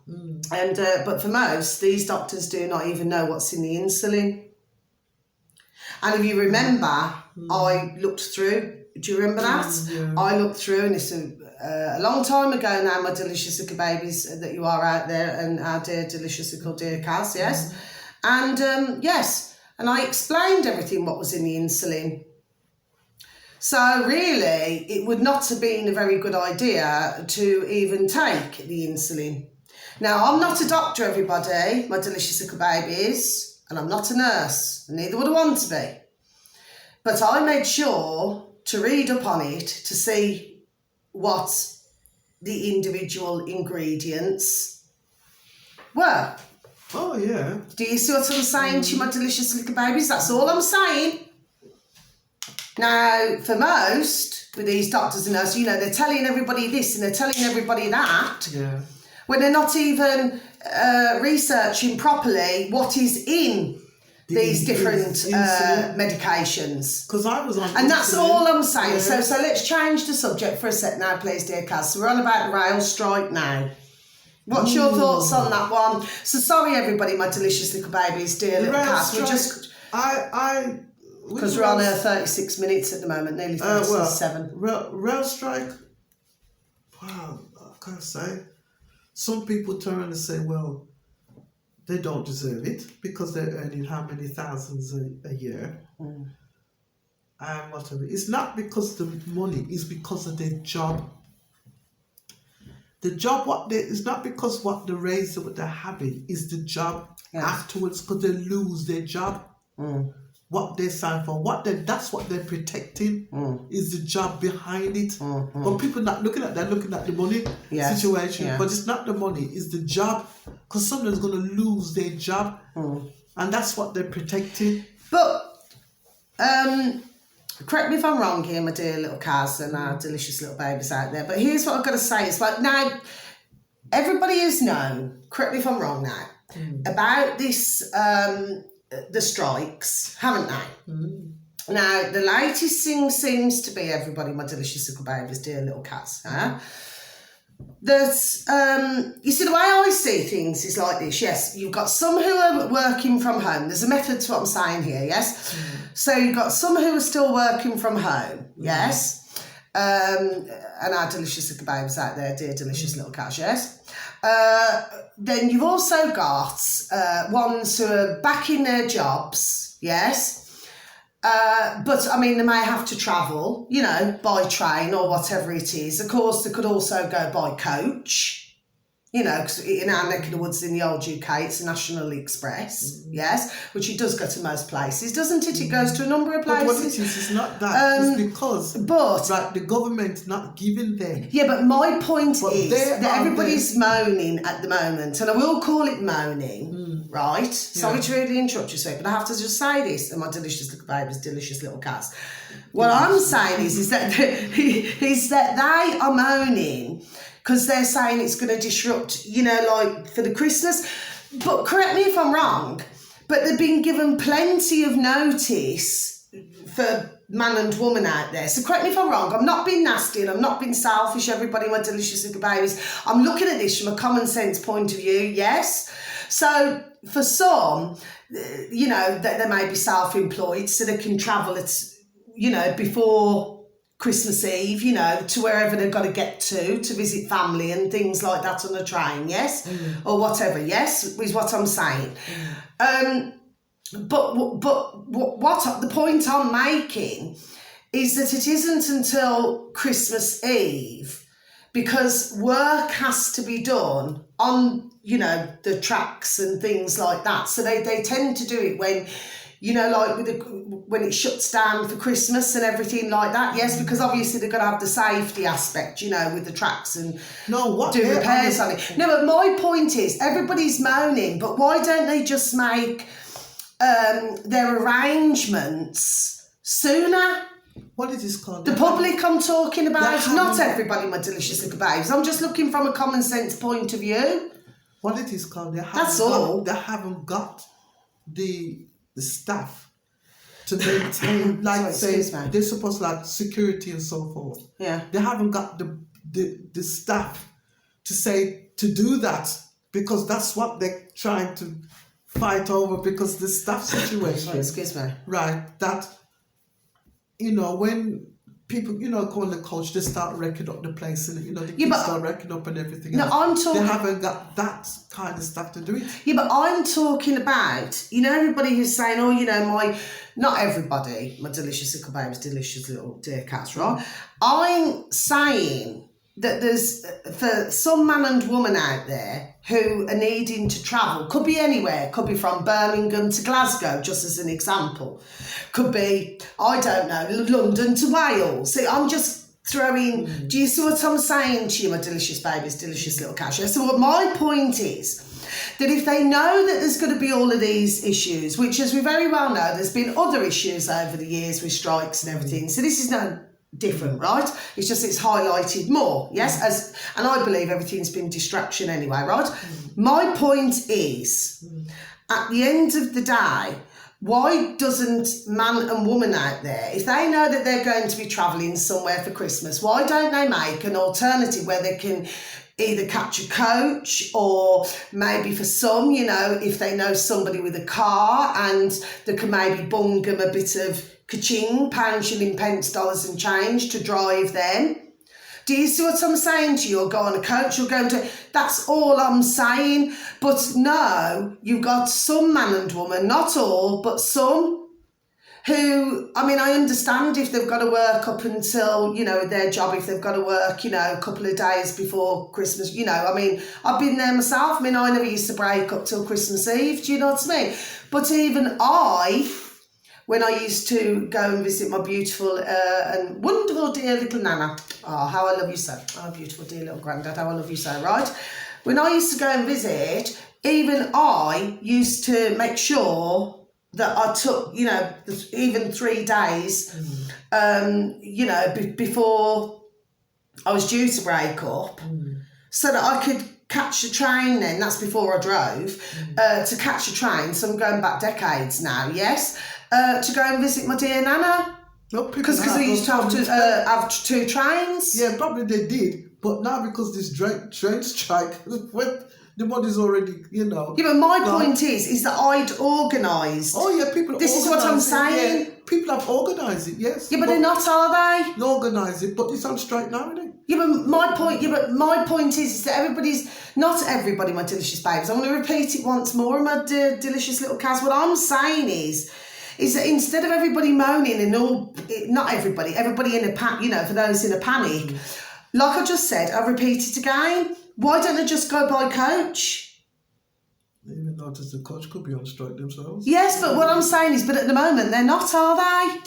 And but for most, these doctors do not even know what's in the insulin. And if you remember, I looked through, do you remember that? Yeah. I looked through, and it's a long time ago now, my delicious little babies that you are out there, and our dear, delicious little dear Kaz, yes? And yes, and I explained everything what was in the insulin. So really, it would not have been a very good idea to even take the insulin. Now, I'm not a doctor, everybody, my delicious little babies, and I'm not a nurse, and neither would I want to be. But I made sure to read up on it to see what the individual ingredients were. Oh, yeah. Do you see what I'm saying to you, my delicious little babies? That's all I'm saying. Now, for most, with these doctors and nurses, they're telling everybody this and they're telling everybody that. Yeah. When they're not even researching properly what is in these different medications. Because I was on. And that's all I'm saying. Yeah. So let's change the subject for a sec now, please, dear Kaz. So we're on about the rail strike now. What's your thoughts on that one? So sorry, everybody, my delicious little babies, dear little Kaz. We're just because we're on 36 minutes at the moment, nearly 37. Rail strike. Wow, I can't say. Some people turn and say, well, they don't deserve it because they're earning how many thousands a year. And whatever. It's not because the money, it's because of their job. The job, it's not because what the raise what they're having is the job afterwards, because they lose their job. What they sign for, that's what they're protecting is the job behind it. But people not looking at that, looking at the money situation. Yeah. But it's not the money, it's the job, because someone's going to lose their job, and that's what they're protecting. But correct me if I'm wrong here, my dear little Kaz and our delicious little babies out there. But here's what I've got to say: is now everybody has known. Correct me if I'm wrong now about this. The strikes, haven't they? Now, the latest thing seems to be, everybody, my delicious little babies, dear little cats, that, you see, the way I see things is like this. Yes, you've got some who are working from home. There's a method to what I'm saying here, yes? So you've got some who are still working from home, yes? And our delicious little babies out there, dear delicious little cats, yes? Then you've also got ones who are back in their jobs, yes? But, I mean, they may have to travel, by train or whatever it is. Of course, they could also go by coach, because in our neck of the woods in the old UK, it's a National Express, yes, which it does go to most places, doesn't it? It goes to a number of places. But what it is, it's not that. It's because the government's not giving them. Yeah, but my point is that everybody's moaning at the moment, and I will call it moaning, right? Yeah. Sorry to really interrupt you, sir, but I have to just say this, and my delicious little babies, delicious little cats. What I'm saying is that they are moaning because they're saying it's going to disrupt, like for the Christmas. But correct me if I'm wrong, but they've been given plenty of notice for man and woman out there. So correct me if I'm wrong. I'm not being nasty and I'm not being selfish, everybody, my delicious little babies. I'm looking at this from a common sense point of view, yes? So for some, they may be self-employed, so they can travel before Christmas Eve, to wherever they've got to get to visit family and things like that on the train, yes? Or whatever, yes, is what I'm saying. But what the point I'm making is that it isn't until Christmas Eve, because work has to be done on, the tracks and things like that. So they tend to do it when, like when it shuts down for Christmas and everything like that. Yes, because obviously they've got to have the safety aspect, with the tracks and do repairs on it. No, but my point is, everybody's moaning, but why don't they just make their arrangements sooner? What is this called? The public I'm talking about, not everybody, my delicious little babes. I'm just looking from a common sense point of view. What it is called? That's all. They haven't got the staff to maintain, like they're supposed to like security and so forth. Yeah. They haven't got the staff to do that, because that's what they're trying to fight over, because the staff situation. Excuse me. Right. That, when people, go on the coach, they start wrecking up the place, and the kids start wrecking up and everything else. I'm talking. They haven't got that kind of stuff to do it. Yeah, but I'm talking about, everybody who's saying, not everybody, my delicious little babes, delicious little dear cats, right? I'm saying that there's, for some man and woman out there who are needing to travel, could be anywhere, could be from Birmingham to Glasgow, just as an example, could be, I don't know, London to Wales. See, I'm just throwing, do you see what I'm saying to you, my delicious babies, delicious little cats? So what my point is, that if they know that there's going to be all of these issues, which as we very well know, there's been other issues over the years with strikes and everything, so this is no different, right? It's just it's highlighted more, yes? And I believe everything's been distraction anyway, right? My point is, at the end of the day, why doesn't man and woman out there, if they know that they're going to be travelling somewhere for Christmas, why don't they make an alternative where they can either catch a coach, or maybe for some, if they know somebody with a car and they can maybe bung them a bit of ka-ching, pound, shilling, pence, dollars and change to drive them. Do you see what I'm saying to you? Or go on a coach, or go to... That's all I'm saying. But no, you've got some man and woman, not all, but some, who, I understand if they've got to work up until, their job, if they've got to work, a couple of days before Christmas, I've been there myself. I never used to break up till Christmas Eve, do you know what I mean? But even when I used to go and visit my beautiful and wonderful dear little Nana, how I love you so, beautiful dear little granddad, how I love you so, right? When I used to go and visit, even I used to make sure that I took, even 3 days, before I was due to break up, so that I could catch a train then, that's before I drove, to catch a train, so I'm going back decades now, yes, to go and visit my dear Nana. Because I used to have 2 trains. Yeah, probably they did, but now because this train strike, the body's already, Yeah, but my point is that I'd organised. Oh yeah, people. This is what I'm saying. Yeah, people have organised it, yes. Yeah, but they're not, are they? They organise it, but it's on strike now, isn't it? Yeah, but my point is that not everybody, my delicious babes. I'm going to repeat it once more, my delicious little Kaz. What I'm saying is that instead of everybody moaning and not everybody in a panic, for those in a panic, like I just said, I'll repeat it again. Why don't they just go by coach? Even though the coach could be on strike themselves. Yes, but what I'm saying is, but at the moment they're not, are they?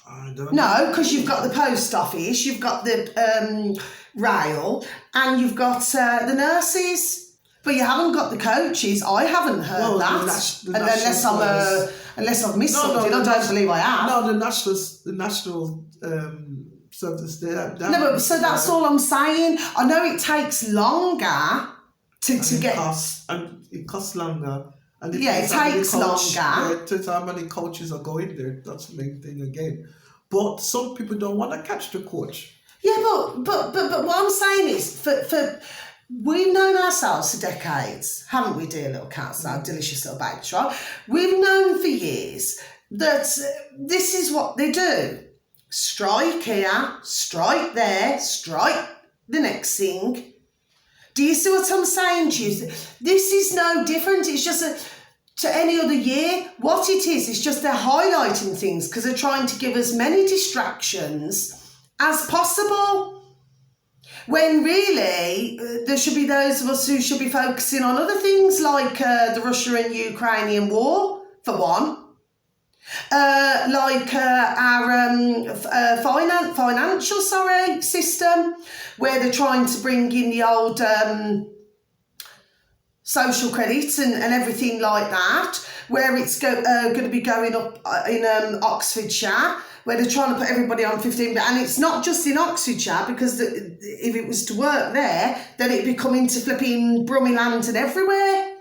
I don't know. No, because you've got the post office, you've got the rail, and you've got the nurses. But you haven't got the coaches. I haven't heard that. Unless I've missed something. I don't believe I have. No, the national service there. No, but so that's all I'm saying. I know it takes longer to get. It costs longer. And it takes longer. Yeah, to how many coaches are going there. That's the main thing again. But some people don't want to catch the coach. Yeah, but what I'm saying is, for we've known ourselves for decades, haven't we, dear little cats, our delicious little babies, right? We've known for years that this is what they do. Strike here, strike there, strike the next thing. Do you see what I'm saying to you? This is no different. It's just to any other year. What it is just they're highlighting things because they're trying to give us many distractions as possible. When really, there should be those of us who should be focusing on other things like the Russia and Ukrainian war, for one. Like our financial system, where they're trying to bring in the old social credits and everything like that, where it's going to be going up in Oxfordshire, where they're trying to put everybody on 15, and it's not just in Oxfordshire, because if it was to work there, then it'd be coming to flipping Brummyland and everywhere.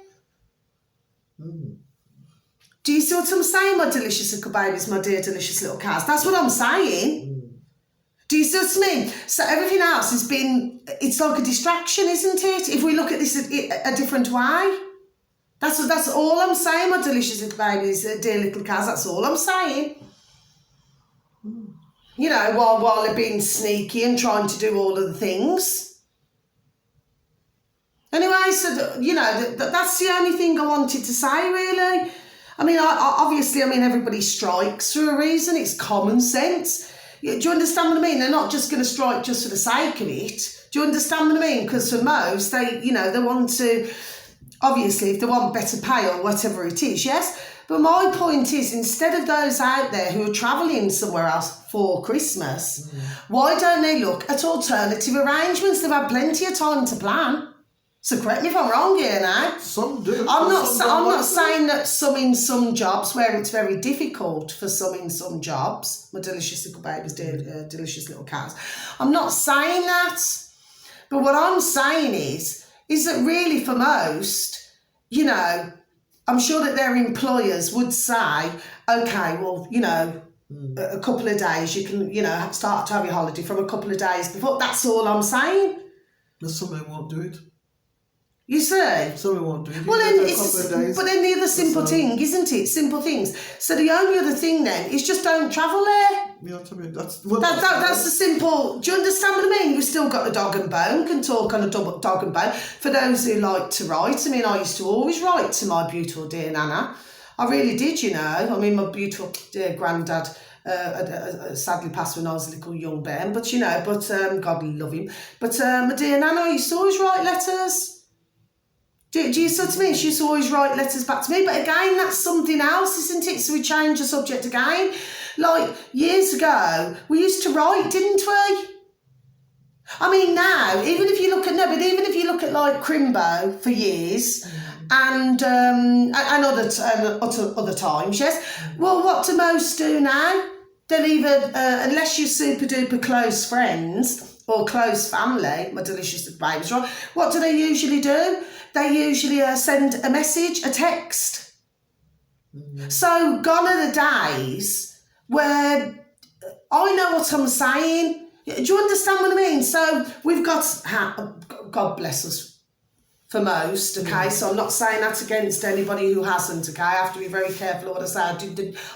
Do you see what I'm saying, my delicious little babies, my dear delicious little cows? That's what I'm saying. Do you see what I mean? So everything else has been, it's like a distraction, isn't it? If we look at this a different way. That's all I'm saying, my delicious little babies, dear little cows, that's all I'm saying. You know, while they're being sneaky and trying to do all of the things. Anyway, so, you know, that's the only thing I wanted to say, really. I mean, obviously, everybody strikes for a reason. It's common sense. Do you understand what I mean? They're not just going to strike just for the sake of it. Do you understand what I mean? Because for most, they want to, obviously, if they want better pay or whatever it is, yes. But my point is, instead of those out there who are travelling somewhere else for Christmas, why don't they look at alternative arrangements? They've had plenty of time to plan. So correct me if I'm wrong here now. Some do. I'm not saying that some in some jobs where it's very difficult for some in some jobs, my delicious little babies, dear, delicious little cows. I'm not saying that. But what I'm saying is that really for most, you know, I'm sure that their employers would say, okay, well, you know, a couple of days, you can, you know, start to have your holiday from a couple of days before. That's all I'm saying. But some won't do it. You see? Some won't do it. Well, then but then the other simple thing, isn't it? Simple things. So the only other thing then is just don't travel there. You know what I mean? That's the simple. Do you understand what I mean? We've still got a dog and bone, can talk on a dog and bone. For those who like to write, I mean, I used to always write to my beautiful dear Nana. I really did, you know. I mean, my beautiful dear granddad sadly passed when I was a little young bairn, but you know, God love him. But my dear Nana, I used to always write letters. Do you see what I mean? She used to always write letters back to me. But again, that's something else, isn't it? So we change the subject again. Like, years ago, we used to write, didn't we? I mean, now, even if you look at like Crimbo for years and other times, yes. Well, what do most do now? They'll either, unless you're super duper close friends or close family, my delicious babies, right? What do they usually do? They usually send a message, a text. So gone are the days where I know what I'm saying. Do you understand what I mean? So we've got, God bless us for most, okay? So I'm not saying that against anybody who hasn't, okay? I have to be very careful of what I say.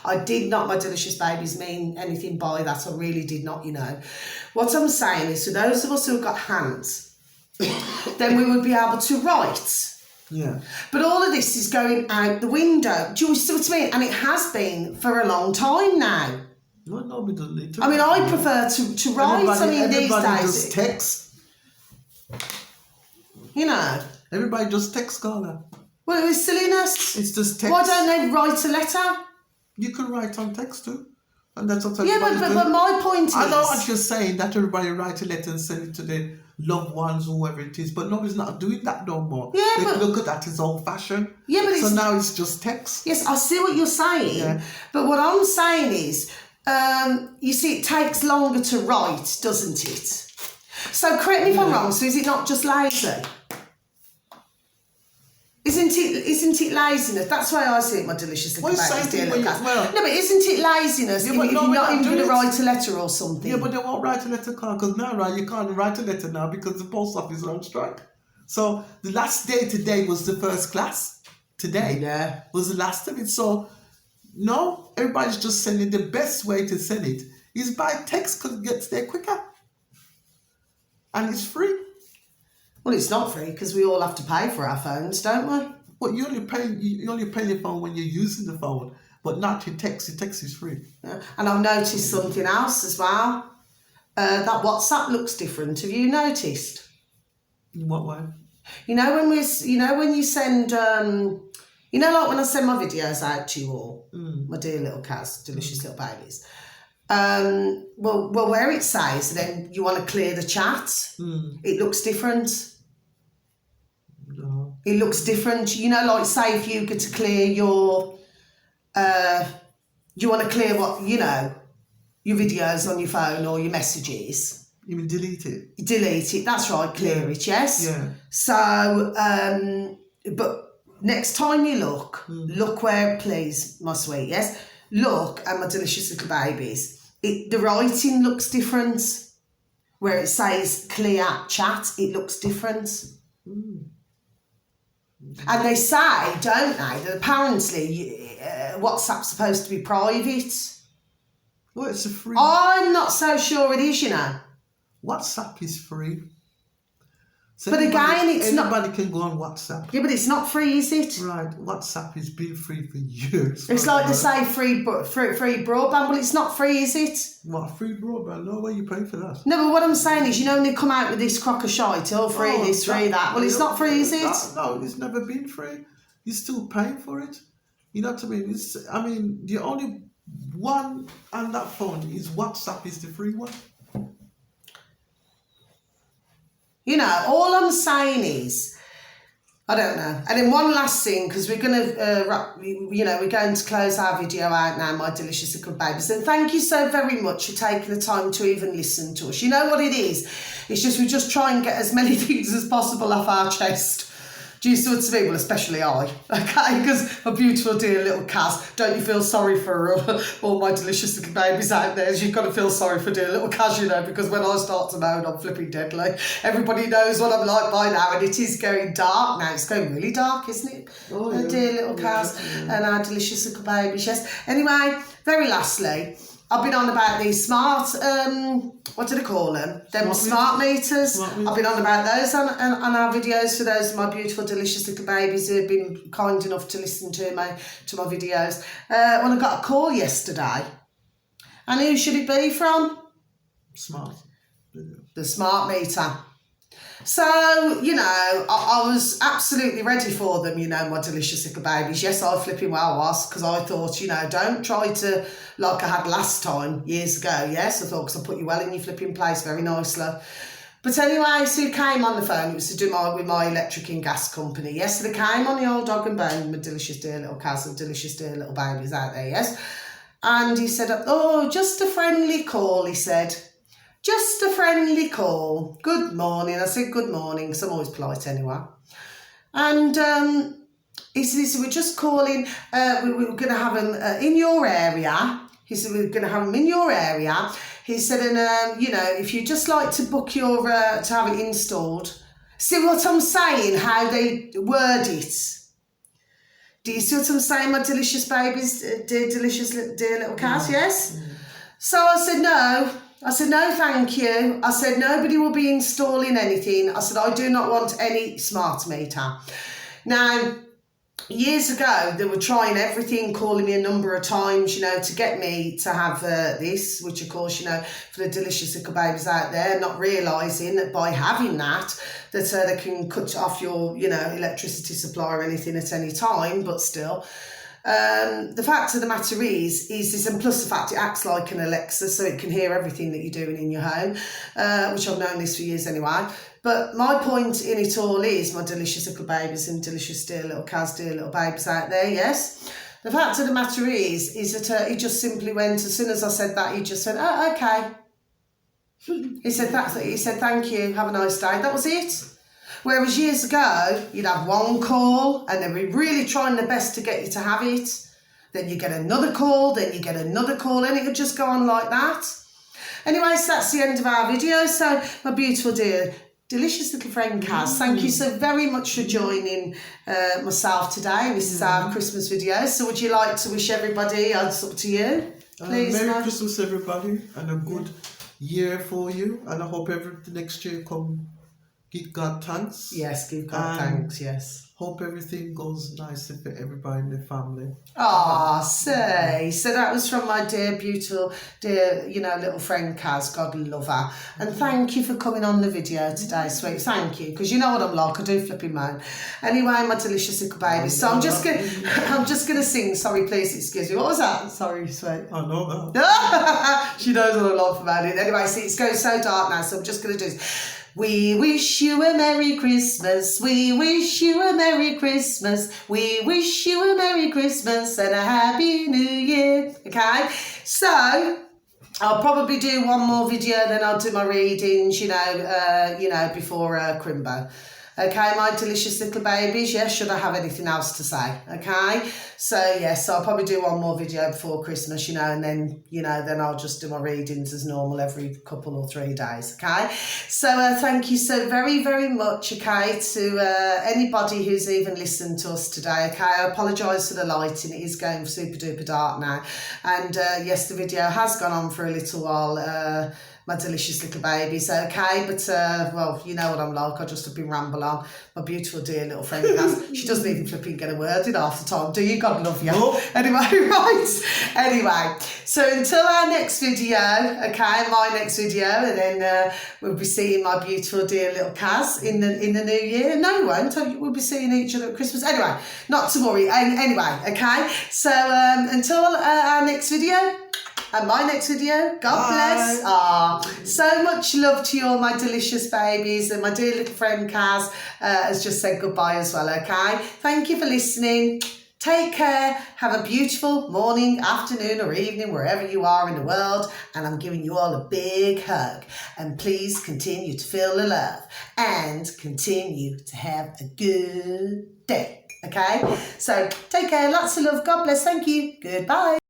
I did not, my delicious babies, mean anything by that. I really did not, you know. What I'm saying is, for those of us who've got hands, then we would be able to write. Yeah. But all of this is going out the window. Do you see what I mean? And it has been for a long time now. No, we don't need to. I mean, I prefer to write. These days. Just text. You know. Everybody just text, Carla. Well, it's silliness. It's just text. Why don't they write a letter? You can write on text too. And that's what but my point is... I know what you're saying, that everybody write a letter and send it to their loved ones or whoever it is, but nobody's not doing that no more. Yeah, they look at that as old-fashioned. Yeah, but so now it's just text. Yes, I see what you're saying. Yeah. But what I'm saying is, you see, it takes longer to write, doesn't it? So correct me if I'm wrong, so is it not just lazy? Isn't it laziness? That's why I see it, my delicious little babies, dear little cats. No, but isn't it laziness if you're not even going to write a letter or something? Yeah, but they won't write a letter, because now, right, you can't write a letter now because the post office is on strike. So the last day today was the first class. Today was the last of it. So no, everybody's just sending. The best way to send it is by text, because it gets there quicker. And it's free. Well, it's not free because we all have to pay for our phones, don't we? But you only pay your phone when you're using the phone, but not your text. Your text is free. Yeah. And I've noticed something else as well. That WhatsApp looks different. Have you noticed? In what way? You know when when you send like when I send my videos out to you all, my dear little cats, delicious little babies. Well, where it says then you want to clear the chat, it looks different. No. It looks different. Like say if you get to clear your, you want to clear your videos on your phone or your messages. You mean delete it? Delete it. That's right. Clear it. Yes. Yeah. So, but next time you look where, please, my sweet. Yes. Look at my delicious little babies. The writing looks different. Where it says clear chat, it looks different. And they say, don't they, that apparently WhatsApp's supposed to be private. Well, it's a free. I'm not so sure it is, WhatsApp is free. So but again, it's not. Anybody can go on WhatsApp. Yeah, but it's not free, is it? Right. WhatsApp has been free for years. It's like they say free broadband. Well, it's not free, is it? What, free broadband? No way you paying for that. No, but what I'm saying is, when they come out with this crock of shite, free this, free that. Well, it's not free, is it? No, it's never been free. You're still paying for it. You know what I mean? The only one on that phone is WhatsApp is the free one. All I'm saying is, I don't know. And then one last thing, because we're going to, we're going to close our video out now, my delicious little babies. And thank you so very much for taking the time to even listen to us. You know what it is? It's just we just try and get as many things as possible off our chest. Do you see what I mean? Well, especially I, okay? Because my beautiful dear little Kaz, don't you feel sorry for all my delicious little babies out there? You've got to feel sorry for dear little Kaz, because when I start to moan, I'm flipping deadly. Everybody knows what I'm like by now, and it is going dark now. It's going really dark, isn't it? Oh, yeah. Dear little Kaz and our delicious little babies, yes. Anyway, very lastly, I've been on about these smart, what do they call them? Smart meters. I've been on about those on our videos for those of my beautiful, delicious little babies who have been kind enough to listen to my videos. Well, I got a call yesterday. And who should it be from? Smart. The smart meter. So, I was absolutely ready for them, my delicious little babies. Yes, I flipping well was, because I thought, don't try to, like I had last time, years ago, yes? I thought, because I put you well in your flipping place very nicely. But anyway, so he came on the phone, it was to do with my electric and gas company, yes? So they came on the old dog and bone, my delicious dear little Kaz and delicious dear little babies out there, yes? And he said, oh, just a friendly call, he said. Just a friendly call. Good morning. I said good morning, because I'm always polite anyway. And he said, we're just calling, we were going to have them in your area. He said, we're going to have them in your area. He said, and, if you'd just like to book your, to have it installed. See what I'm saying, how they word it? Do you see what I'm saying, my delicious babies, dear little Kaz, yes? So I said, no. I said, no, thank you. I said, nobody will be installing anything. I said, I do not want any smart meter. Now, years ago, they were trying everything, calling me a number of times, to get me to have this, which, of course, for the delicious little babies out there, not realising that by having that they can cut off your, electricity supply or anything at any time, but still. The fact of the matter is this, and plus the fact it acts like an Alexa, so it can hear everything that you're doing in your home, which I've known this for years anyway. But my point in it all is, my delicious little babies and delicious dear little Kaz, dear little babies out there, yes? The fact of the matter is that he just simply went, as soon as I said that, he just said, oh, okay. He said, thank you, have a nice day. That was it. Whereas years ago, you'd have one call and they'd be really trying their best to get you to have it. Then you get another call, then you get another call, and it would just go on like that. Anyway, so that's the end of our video. So, my beautiful dear, delicious little friend Kaz, thank you so very much for joining myself today. This is our Christmas video. So would you like to wish everybody, it's up to you, please? Merry Christmas, everybody, and a good year for you. And I hope the next year come. Give God thanks. Yes, give God thanks, yes. Hope everything goes nicely for everybody in the family. Ah, say. So that was from my dear, beautiful, dear, little friend Kaz. God love her. And thank you for coming on the video today, sweet. Thank you, because you know what I'm like. I do flipping moan. Anyway, my delicious little baby. So I'm just gonna sing. Sorry, please excuse me. What was that? Sorry, sweet. I know that. She knows what I love about it. Anyway, see, it's going so dark now, so I'm just gonna do this. We wish you a Merry Christmas. We wish you a Merry Christmas. We wish you a Merry Christmas and a Happy New Year. Okay, so I'll probably do one more video, then I'll do my readings. Before Crimbo. Okay, my delicious little babies. Yes, should I have anything else to say? Okay, so yes, I'll probably do one more video before Christmas, and then, then I'll just do my readings as normal every couple or 3 days. Okay, so thank you so very, very much. Okay, to anybody who's even listened to us today. Okay, I apologise for the lighting. It is going super duper dark now, and yes, the video has gone on for a little while. My delicious little babies, okay, but well, you know what I'm like. I just have been ramble on. My beautiful dear little friend, she doesn't even flipping get a word in half the time, do you? God love you. No. Anyway, right. Anyway, so until our next video, okay, my next video, and then we'll be seeing my beautiful dear little Kaz in the new year. No, we won't. We'll be seeing each other at Christmas. Anyway, not to worry. Anyway, okay. So until our next video. And my next video, God bless. So much love to you all, my delicious babies. And my dear little friend Kaz has just said goodbye as well, okay? Thank you for listening. Take care. Have a beautiful morning, afternoon or evening, wherever you are in the world. And I'm giving you all a big hug. And please continue to feel the love. And continue to have a good day, okay? So take care. Lots of love. God bless. Thank you. Goodbye.